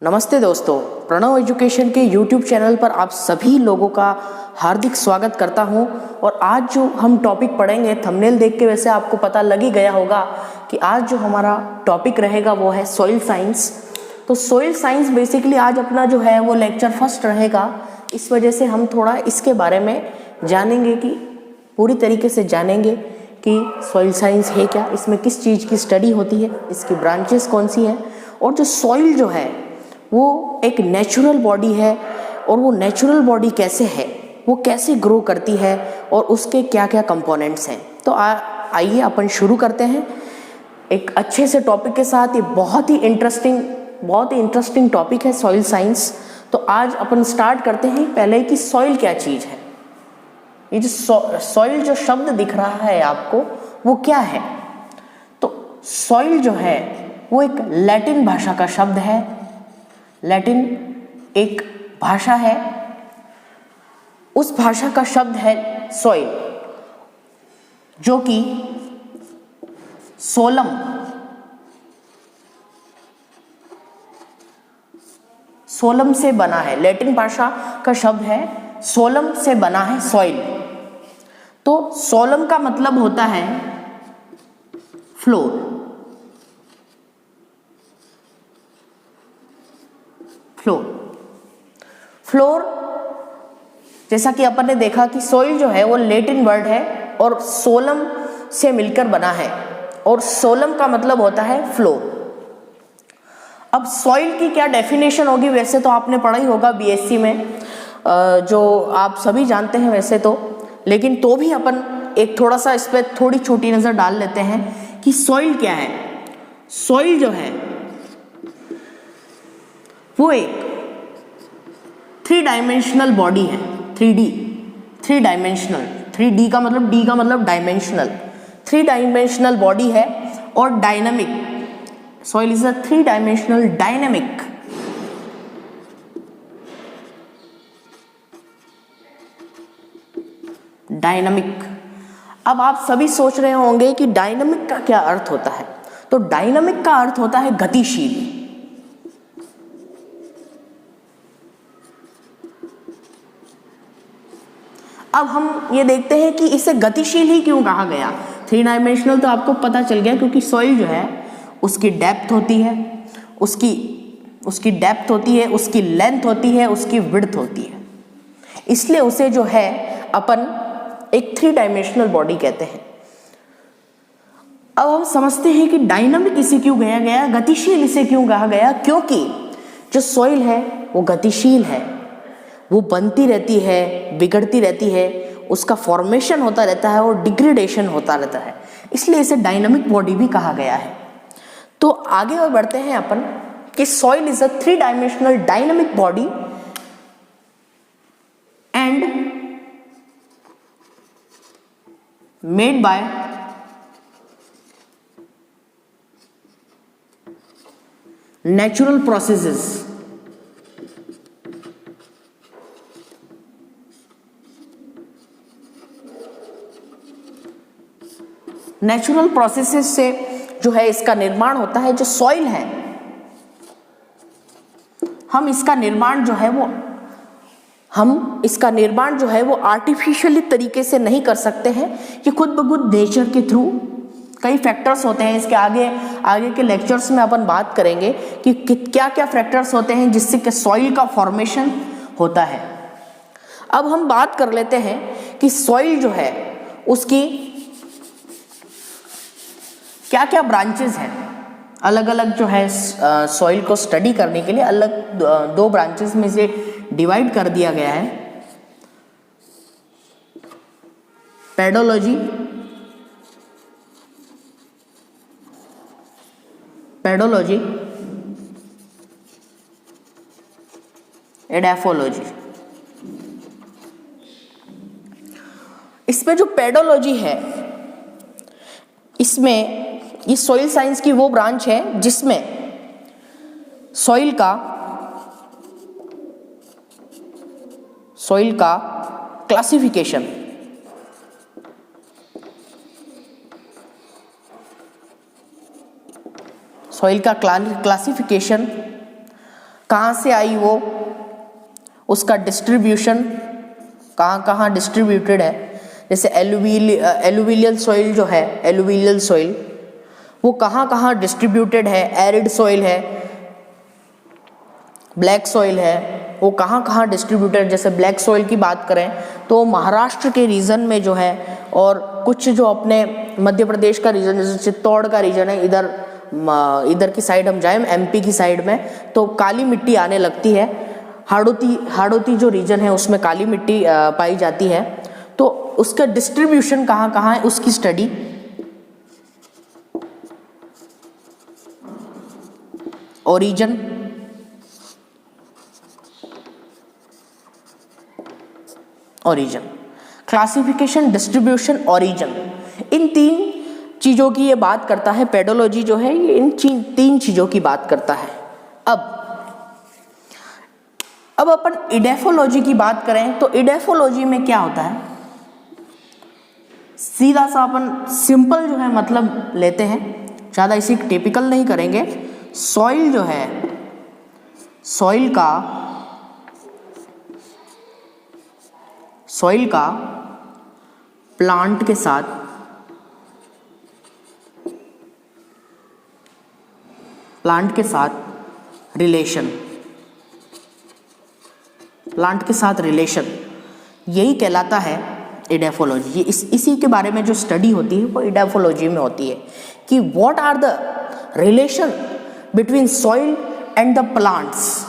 नमस्ते दोस्तों, प्रणव एजुकेशन के YouTube चैनल पर आप सभी लोगों का हार्दिक स्वागत करता हूं। और आज जो हम टॉपिक पढ़ेंगे, थंबनेल देख के वैसे आपको पता लग ही गया होगा कि आज जो हमारा टॉपिक रहेगा वो है सॉइल साइंस। तो सॉइल साइंस बेसिकली आज अपना जो है वो लेक्चर फर्स्ट रहेगा। इस वजह से हम थोड़ा इसके बारे में जानेंगे, कि पूरी तरीके से जानेंगे कि सॉइल साइंस है क्या, इसमें किस चीज़ की स्टडी होती है, इसकी ब्रांचेस कौन सी हैं, और जो सॉइल जो है वो एक नेचुरल बॉडी है और वो नेचुरल बॉडी कैसे है, वो कैसे ग्रो करती है और उसके क्या क्या कंपोनेंट्स हैं। तो आइए अपन शुरू करते हैं एक अच्छे से टॉपिक के साथ। ये बहुत ही इंटरेस्टिंग टॉपिक है सॉइल साइंस। तो आज अपन स्टार्ट करते हैं पहले कि सॉइल क्या चीज़ है। ये जो सॉइल जो शब्द दिख रहा है आपको, वो क्या है? तो सॉइल जो है वो एक लैटिन भाषा का शब्द है। लैटिन एक भाषा है, उस भाषा का शब्द है सॉइल, जो कि सोलम से बना है। लैटिन भाषा का शब्द है, सोलम से बना है सॉइल। तो सोलम का मतलब होता है फ्लोर। फ्लोर जैसा कि अपन ने देखा कि सॉइल जो है वो लैटिन वर्ड है और सोलम से मिलकर बना है, और सोलम का मतलब होता है फ्लोर। अब सॉइल की क्या डेफिनेशन होगी? वैसे तो आपने पढ़ा ही होगा बीएससी में, जो आप सभी जानते हैं वैसे तो, लेकिन तो भी अपन एक थोड़ा सा इस पर थोड़ी छोटी नज़र डाल लेते हैं कि सॉइल क्या है। सॉइल जो है वो एक 3 डायमेंशनल बॉडी है। 3 डायमेंशनल, 3D का मतलब, D का मतलब डायमेंशनल, 3 डायमेंशनल बॉडी है और dynamic. Soil is a 3 dimensional dynamic. अब आप सभी सोच रहे होंगे कि डायनामिक का क्या अर्थ होता है। तो डायनामिक का अर्थ होता है गतिशील। अब हम ये देखते हैं कि इसे गतिशील ही क्यों कहा गया। 3 डायमेंशनल तो आपको पता चल गया, क्योंकि सॉइल जो है उसकी डेप्थ होती है, उसकी डेप्थ होती है, उसकी लेंथ होती है, उसकी विड्थ होती है, इसलिए उसे जो है अपन एक 3 डायमेंशनल बॉडी कहते हैं। अब हम समझते हैं कि डायनामिक इसे क्यों कहा गया, गतिशील इसे क्यों कहा गया। क्योंकि जो सॉइल है वो गतिशील है, वो बनती रहती है, बिगड़ती रहती है, उसका फॉर्मेशन होता रहता है और डिग्रेडेशन होता रहता है, इसलिए इसे डायनामिक बॉडी भी कहा गया है। तो आगे और बढ़ते हैं अपन कि soil is a 3 dimensional dynamic body and made by natural processes. Natural processes से जो है इसका निर्माण होता है। जो सॉइल है, हम इसका निर्माण जो है वो आर्टिफिशियली तरीके से नहीं कर सकते हैं। ये खुद ब खुद नेचर के थ्रू कई फैक्टर्स होते हैं। इसके आगे के लेक्चर्स में अपन बात करेंगे कि क्या क्या फैक्टर्स होते हैं जिससे कि सॉइल का फॉर्मेशन होता है। अब हम बात कर लेते हैं कि सॉइल जो है उसकी क्या क्या ब्रांचेस हैं। अलग अलग जो है सॉइल को स्टडी करने के लिए अलग 2 ब्रांचेस में से डिवाइड कर दिया गया है। Pedology, edaphology. इसमें जो पेडोलॉजी है, इसमें ये सॉइल साइंस की वो ब्रांच है जिसमें सॉइल का क्लासिफिकेशन, सॉइल का क्लासिफिकेशन कहाँ से आई वो, उसका डिस्ट्रीब्यूशन कहाँ कहाँ डिस्ट्रीब्यूटेड है। जैसे एलुवियल सॉइल जो है, एलुवियल सॉइल वो कहाँ कहाँ डिस्ट्रीब्यूटेड है, एरिड सॉइल है, ब्लैक सॉइल है, वो कहाँ कहाँ डिस्ट्रीब्यूटेड। जैसे ब्लैक सॉइल की बात करें तो महाराष्ट्र के रीजन में जो है, और कुछ जो अपने मध्य प्रदेश का रीजन, जैसे चित्तौड़ का रीजन है, इधर की साइड हम जाएं एमपी की साइड में तो काली मिट्टी आने लगती है। हाड़ौती जो रीजन है उसमें काली मिट्टी पाई जाती है। तो उसका डिस्ट्रीब्यूशन कहाँ कहाँ है उसकी study origin, classification, distribution, origin, इन 3 चीज़ों की ये बात करता है। पेडोलॉजी जो है ये इन 3 चीज़ों की बात करता है। अब अपन इडेफोलॉजी की बात करें तो इडेफोलॉजी में क्या होता है, सीधा सा अपन सिंपल जो है मतलब लेते हैं, ज़्यादा इसी टिपिकल नहीं करेंगे। सॉइल जो है, सॉइल का प्लांट के साथ रिलेशन, यही कहलाता है इडेफोलॉजी। ये इसी के बारे में जो स्टडी होती है वो इडेफोलॉजी में होती है कि what are the relation between soil and the plants,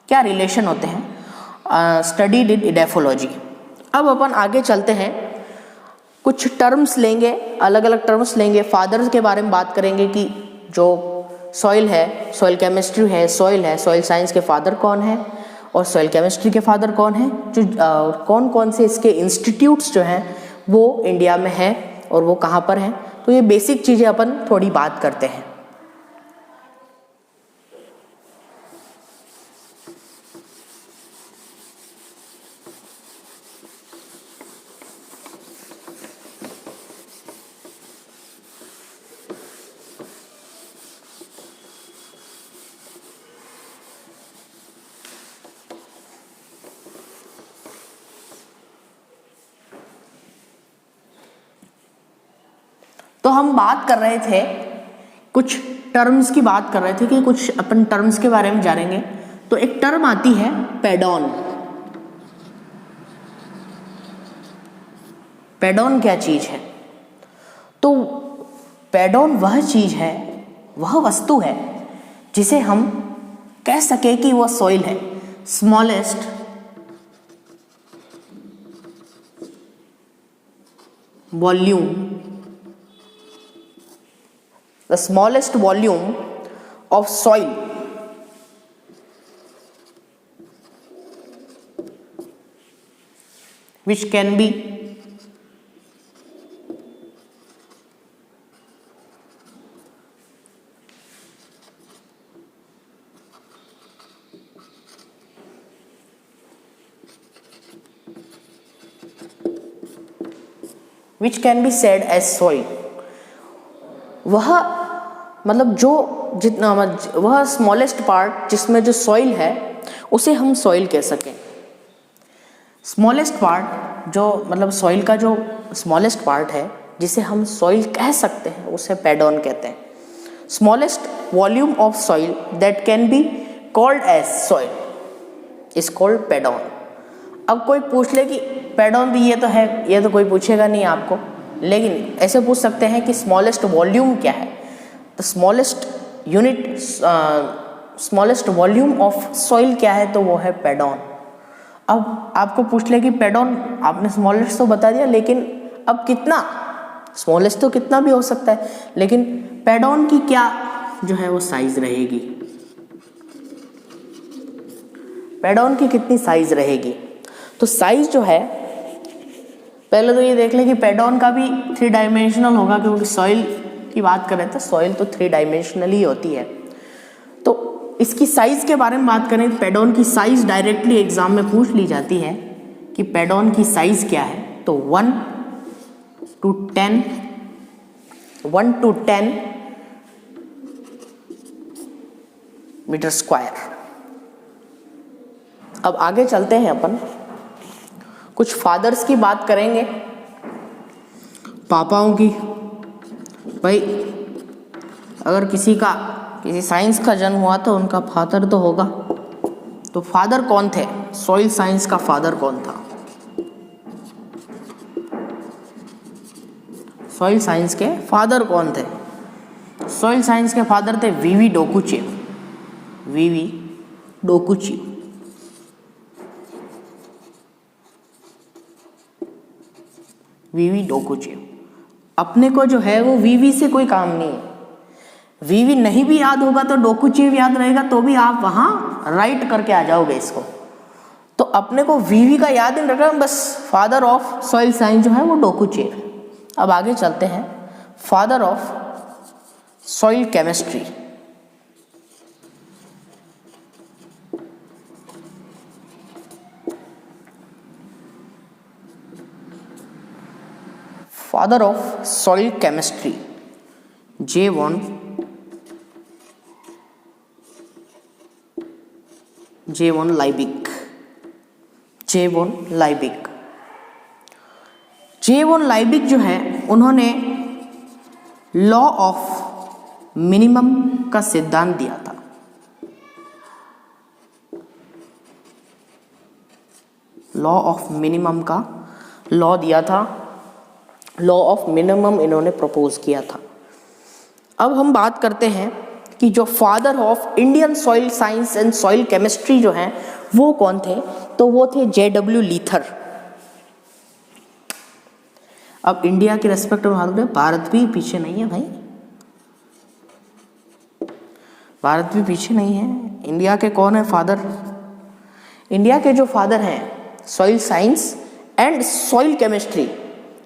क्या रिलेशन होते हैं, स्टडीड इन इडेफोलॉजी। अब अपन आगे चलते हैं, कुछ टर्म्स लेंगे, अलग अलग टर्म्स लेंगे। फादर के बारे में बात करेंगे कि जो सॉइल है, सॉइल केमिस्ट्री है, सॉइल साइंस के फादर कौन है और सॉइल केमिस्ट्री के फादर कौन है, जो कौन कौन से इसके इंस्टीट्यूट्स जो हैं वो इंडिया में हैं और वो कहाँ पर हैं। तो ये बेसिक चीज़ें अपन थोड़ी बात करते हैं। तो हम बात कर रहे थे, कुछ टर्म्स की बात कर रहे थे कि कुछ अपन टर्म्स के बारे में जानेंगे। तो एक टर्म आती है पेडॉन। पेडॉन क्या चीज है? तो पेडॉन वह चीज है, वह वस्तु है जिसे हम कह सके कि वह सॉइल है। Smallest volume, the smallest volume of soil which can be said as soil। वह मतलब जो जितना वह स्मॉलेस्ट पार्ट जिसमें जो सॉइल है उसे हम सॉइल कह सकें। स्मॉलेस्ट पार्ट जो मतलब सॉइल का जो स्मॉलेस्ट पार्ट है जिसे हम सॉइल कह सकते हैं उसे पेडॉन कहते हैं। Smallest volume of soil that can be called as soil is called pedon. अब कोई पूछ ले कि पेडॉन भी ये तो है, ये तो कोई पूछेगा नहीं आपको, लेकिन ऐसे पूछ सकते हैं कि स्मॉलेस्ट वॉल्यूम क्या है। The smallest unit, smallest volume of soil क्या है, तो वो है पेडॉन। अब आपको पूछ ले कि पेडॉन, आपने स्मॉलेस्ट तो बता दिया, लेकिन अब कितना? स्मॉलेस्ट तो कितना भी हो सकता है, लेकिन पेडॉन की क्या जो है वो साइज रहेगी, पेडॉन की कितनी साइज रहेगी? तो साइज जो है, पहले तो ये देख लें कि पेडॉन का भी 3 डायमेंशनल होगा, क्योंकि सॉइल की बात करें तो सॉइल तो 3 डायमेंशनल ही होती है। तो इसकी साइज के बारे में बात करें, पेडॉन की साइज डायरेक्टली एग्जाम में पूछ ली जाती है कि पेडॉन की साइज क्या है, तो 1 to 10 मीटर स्क्वायर, अब आगे चलते हैं, अपन कुछ फादर्स की बात करेंगे, पापाओं की। भाई अगर किसी साइंस का जन्म हुआ तो उनका फादर तो होगा। तो फादर कौन थे? सॉइल साइंस का फादर कौन था? सॉइल साइंस के फादर कौन थे? सॉइल साइंस के फादर थे वीवी डोकुचिया। वीवी डोकुचिया। वीवी डोकुचिया। अपने को जो है वो वीवी से कोई काम नहीं है। वीवी नहीं भी याद होगा तो डोकुचिया याद रहेगा, तो भी आप वहां राइट करके आ जाओगे इसको। तो अपने को वीवी का याद नहीं रखना, बस फादर ऑफ सॉइल साइंस जो है वो डोकुचिया। अब आगे चलते हैं, father of soil chemistry. Father of soil chemistry J Liebig. J Liebig. J Liebig जो है, उन्होंने लॉ ऑफ मिनिमम का सिद्धांत दिया था। लॉ ऑफ मिनिमम का लॉ दिया था। लॉ ऑफ मिनिमम इन्होंने प्रपोज किया था। अब हम बात करते हैं कि जो father of Indian soil science and soil chemistry जो हैं वो कौन थे? तो वो थे जेडब्ल्यू लीथर। अब इंडिया के रेस्पेक्ट में भारत भी पीछे नहीं है भाई, भारत भी पीछे नहीं है। इंडिया के कौन है फादर? इंडिया के जो फादर हैं soil science and soil chemistry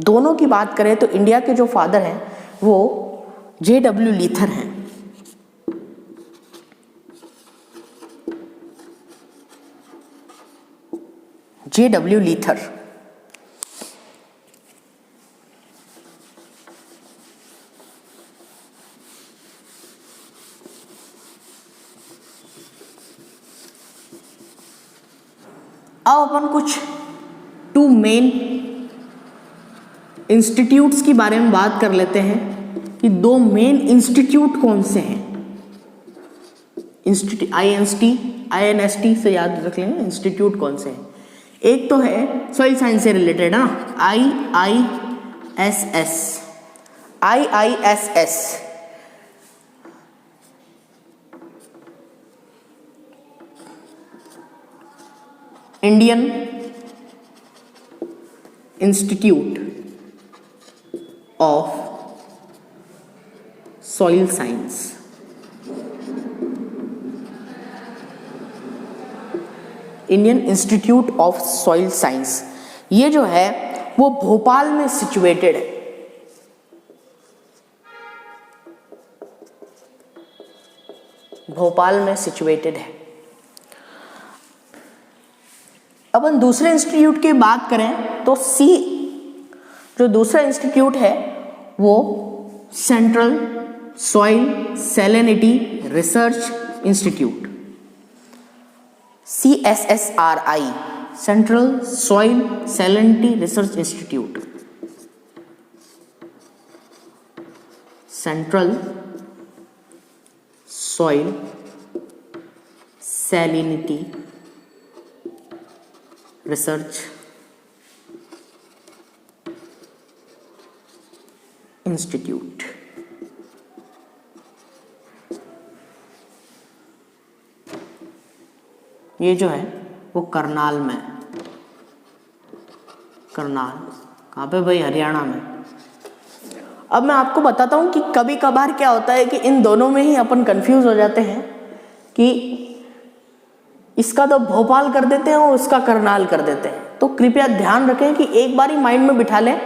दोनों की बात करें तो इंडिया के जो फादर हैं वो जेडब्ल्यू लीथर हैं। JW Leathern. अब अपन कुछ टू मेन इंस्टीट्यूट्स के बारे में बात कर लेते हैं कि दो मेन इंस्टीट्यूट कौन से हैं। INST से याद रख लेंगे इंस्टीट्यूट कौन से हैं। एक तो है सॉइल साइंस से रिलेटेड ना, IISS। Indian institute of soil science. Indian institute of soil science, ये जो है वो भोपाल में सिचुएटेड है। भोपाल में सिचुएटेड है। अपन दूसरे इंस्टीट्यूट की बात करें तो जो दूसरा इंस्टीट्यूट है वो central soil salinity research institute, CSSRI, central soil salinity research institute. Central soil salinity research institute. ये जो है वो करनाल में, करनाल कहाँ पे भाई? हरियाणा में। अब मैं आपको बताता हूँ कि कभी कभार क्या होता है कि इन दोनों में ही अपन कंफ्यूज हो जाते हैं कि इसका तो भोपाल कर देते हैं और उसका करनाल कर देते हैं। तो कृपया ध्यान रखें कि एक बार ही माइंड में बिठा लें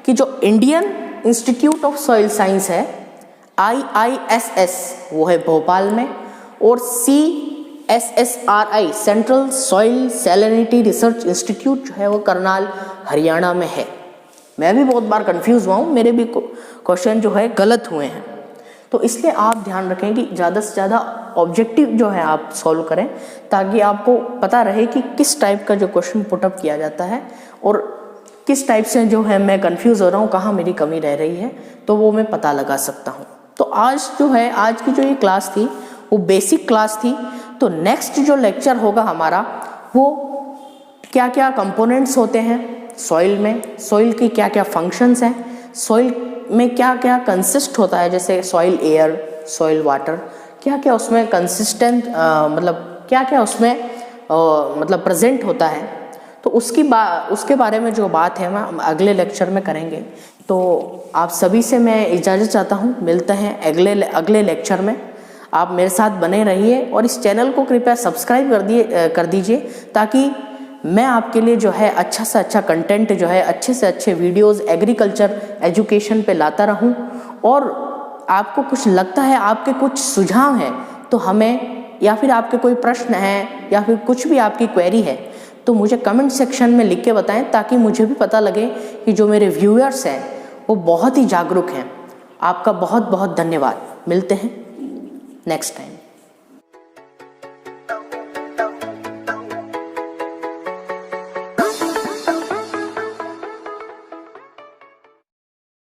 कि जो Indian institute of soil science है IISS वो है भोपाल में, और CSSRI central soil salinity research institute जो है वो करनाल हरियाणा में है। मैं भी बहुत बार कंफ्यूज हुआ हूँ, मेरे भी क्वेश्चन जो है गलत हुए हैं। तो इसलिए आप ध्यान रखें कि ज़्यादा से ज़्यादा ऑब्जेक्टिव जो है आप सॉल्व करें, ताकि आपको पता रहे कि किस टाइप का जो क्वेश्चन पुटअप किया जाता है और किस टाइप से जो है मैं कंफ्यूज हो रहा हूँ, कहाँ मेरी कमी रह रही है, तो वो मैं पता लगा सकता हूँ। तो आज जो है, आज की जो ये क्लास थी वो बेसिक क्लास थी। तो नेक्स्ट जो लेक्चर होगा हमारा, वो क्या क्या कंपोनेंट्स होते हैं सॉइल में, सॉइल की क्या क्या फंक्शंस हैं, सॉइल में क्या क्या कंसिस्ट होता है, जैसे सॉइल एयर, सॉइल वाटर, क्या क्या उसमें कंसिस्टेंट मतलब क्या क्या उसमें मतलब प्रेजेंट होता है, तो उसके बारे में जो बात है हम अगले लेक्चर में करेंगे। तो आप सभी से मैं इजाज़त चाहता हूँ, मिलते हैं अगले लेक्चर में। आप मेरे साथ बने रहिए और इस चैनल को कृपया सब्सक्राइब कर दीजिए, ताकि मैं आपके लिए जो है अच्छा से अच्छा कंटेंट जो है, अच्छे से अच्छे वीडियोस एग्रीकल्चर एजुकेशन पे लाता रहूं। और आपको कुछ लगता है, आपके कुछ सुझाव हैं तो हमें, या फिर आपके कोई प्रश्न हैं या फिर कुछ भी आपकी क्वेरी है तो मुझे कमेंट सेक्शन में लिख के बताएं, ताकि मुझे भी पता लगे कि जो मेरे व्यूअर्स हैं वो बहुत ही जागरूक हैं। आपका बहुत बहुत धन्यवाद। मिलते हैं नेक्स्ट टाइम।